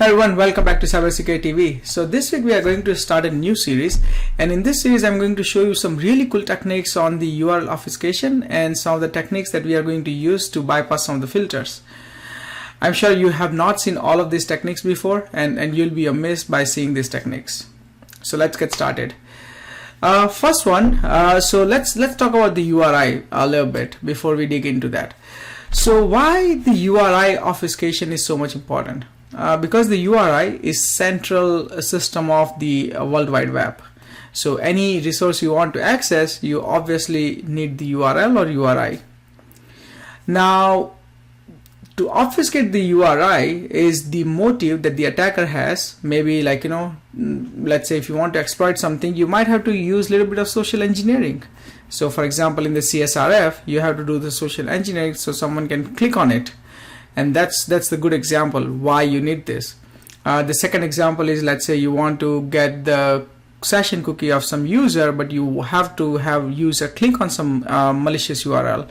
Hi everyone, welcome back to CyberSecurityTV. So this week we are going to start a new series, and in this series I'm going to show you some really cool techniques on the URL obfuscation and some of the techniques that we are going to use to bypass some of the filters. I'm sure you have not seen all of these techniques before, and you'll be amazed by seeing these techniques. So let's get started. First one, so let's talk about the URI a little bit before we dig into that. So why the URI obfuscation is so much important? Because the URI is central system of the World Wide Web. So any resource you want to access, you obviously need the URL or URI. Now, to obfuscate the URI is the motive that the attacker has. Maybe like, let's say if you want to exploit something, you might have to use a little bit of social engineering. So for example, in the CSRF, you have to do the social engineering so someone can click on it. And that's the good example why you need this. The second example is, let's say you want to get the session cookie of some user, but you have to have user click on some malicious URL.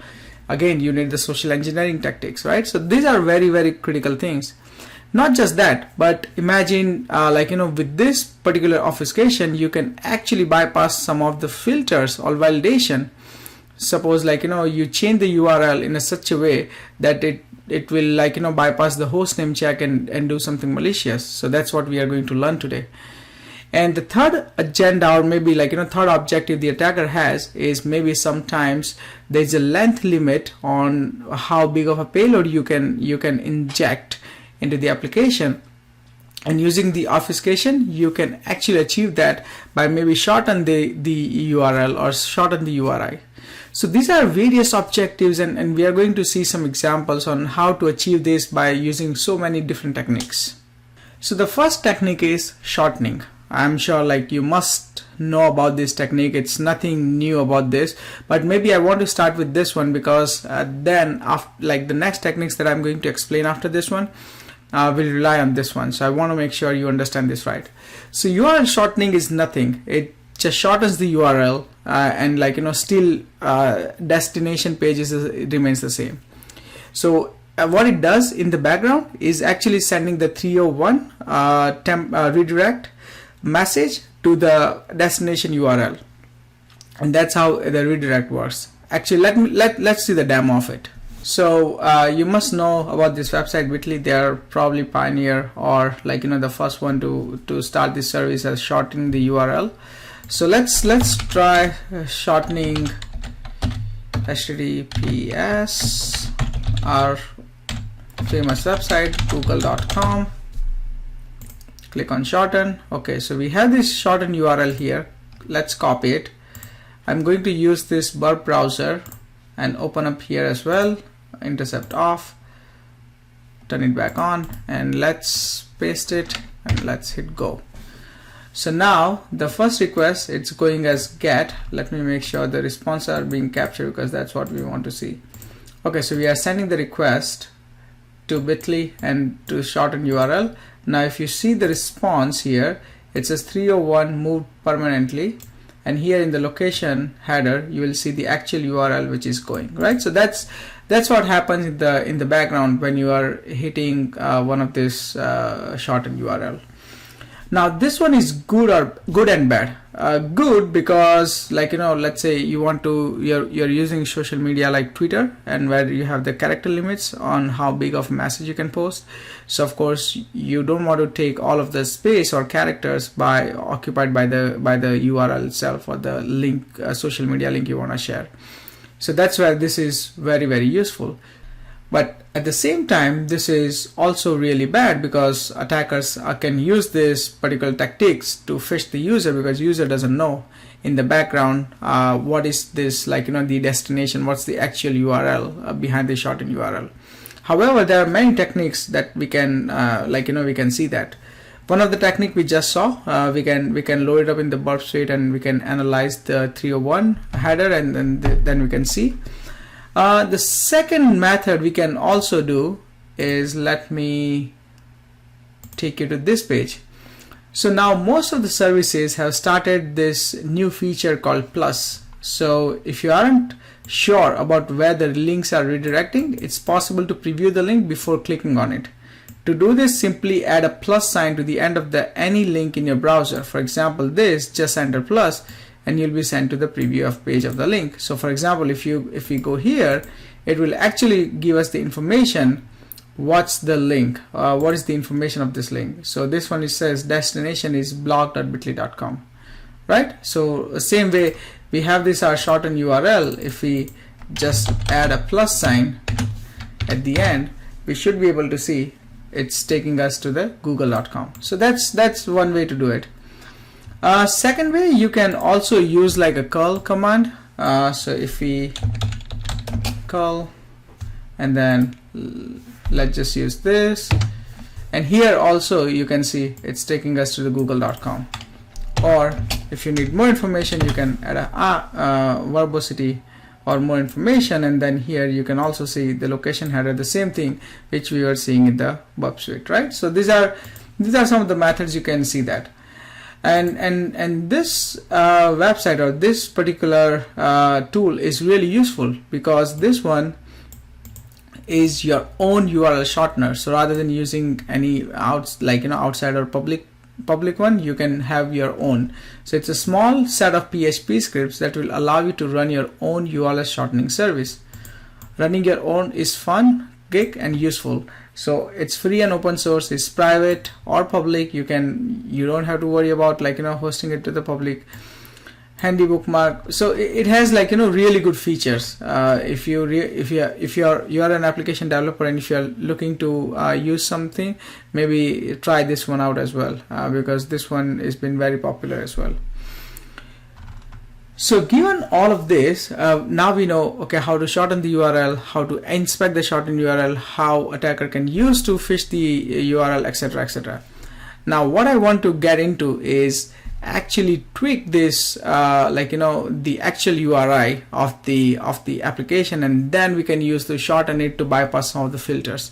Again, you need the social engineering tactics, right? So these are very, very critical things. Not just that, but imagine with this particular obfuscation, you can actually bypass some of the filters or validation. Suppose you change the URL in such a way that it will bypass the hostname check and do something malicious. So that's what we are going to learn today. And the third agenda, or maybe third objective the attacker has, is maybe sometimes there's a length limit on how big of a payload you can inject into the application. And using the obfuscation, you can actually achieve that by maybe shorten the URL or shorten the URI. So these are various objectives, and we are going to see some examples on how to achieve this by using so many different techniques. So the first technique is shortening. I'm sure you must know about this technique. It's nothing new about this, but maybe I want to start with this one because then after, the next techniques that I'm going to explain after this one will rely on this one. So I want to make sure you understand this right. So URL shortening is nothing. It just shortens the URL and still destination pages remains the same. So what it does in the background is actually sending the 301 redirect message to the destination URL, and that's how the redirect works. Actually, let's see the demo of it. So you must know about this website Bitly. They are probably pioneer or the first one to start this service as shortening the URL. So let's try shortening HTTPS, our famous website google.com. Click on shorten. Okay, so we have this shorten URL here. Let's copy it. I'm going to use this Burp browser and open up here as well. Intercept off, turn it back on, and let's paste it and let's hit go. So now the first request, it's going as get. Let me make sure the responses are being captured because that's what we want to see. Okay, so we are sending the request to Bitly and to shorten URL. Now if you see the response here, it says 301 moved permanently, and here in the location header you will see the actual URL which is going, right? So that's what happens in the background when you are hitting one of this shortened URL. Now this one is good and bad. Good because let's say you want to you're using social media like Twitter, and where you have the character limits on how big of a message you can post. So of course you don't want to take all of the space or characters occupied by the URL itself or the link, social media link you want to share. So that's where this is very, very useful. But at the same time, this is also really bad because attackers can use this particular tactics to phish the user, because user doesn't know in the background what is this the destination, what's the actual URL behind the shortened URL. However, there are many techniques that we can we can see that. One of the technique we just saw, we can load it up in the Burp suite and we can analyze the 301 header, and then we can see. The second method we can also do is, let me take you to this page. So now most of the services have started this new feature called plus. So if you aren't sure about where the links are redirecting, it's possible to preview the link before clicking on it. To do this, simply add a plus sign to the end of any link in your browser. For example, this, just enter plus, and you'll be sent to the preview of page of the link. So for example, if we go here, it will actually give us the information. What's the link? What is the information of this link? So this one, it says destination is blog.bitly.com, right? So same way, we have this our shortened URL. If we just add a plus sign at the end, we should be able to see it's taking us to the google.com. So that's one way to do it. Second way, you can also use like a curl command. So if we curl, and then let's just use this, and here also you can see it's taking us to the google.com. Or if you need more information, you can add a verbosity or more information, and then here you can also see the location header, the same thing which we were seeing in the Burp suite, right? So these are some of the methods you can see that. And this website or this particular tool is really useful, because this one is your own URL shortener. So rather than using any outside or public one, you can have your own. So it's a small set of PHP scripts that will allow you to run your own URL shortening service. Running your own is fun, quick, and useful. So it's free and open source. It's private or public. You don't have to worry about hosting it to the public. Handy bookmark. So it has really good features. If you are an application developer and if you are looking to use something, maybe try this one out as well, because this one has been very popular as well. So given all of this, now we know how to shorten the URL, how to inspect the shortened URL, how attacker can use to phish the URL, etc., etc. Now what I want to get into is actually tweak this the actual URI of the application, and then we can use to shorten it to bypass some of the filters.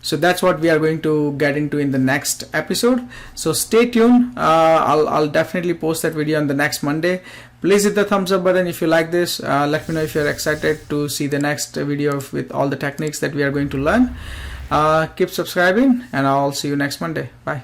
So that's what we are going to get into in the next episode. So stay tuned. I'll definitely post that video on the next Monday. Please hit the thumbs up button if you like this. Let me know if you're excited to see the next video with all the techniques that we are going to learn. Keep subscribing, and I'll see you next Monday. Bye.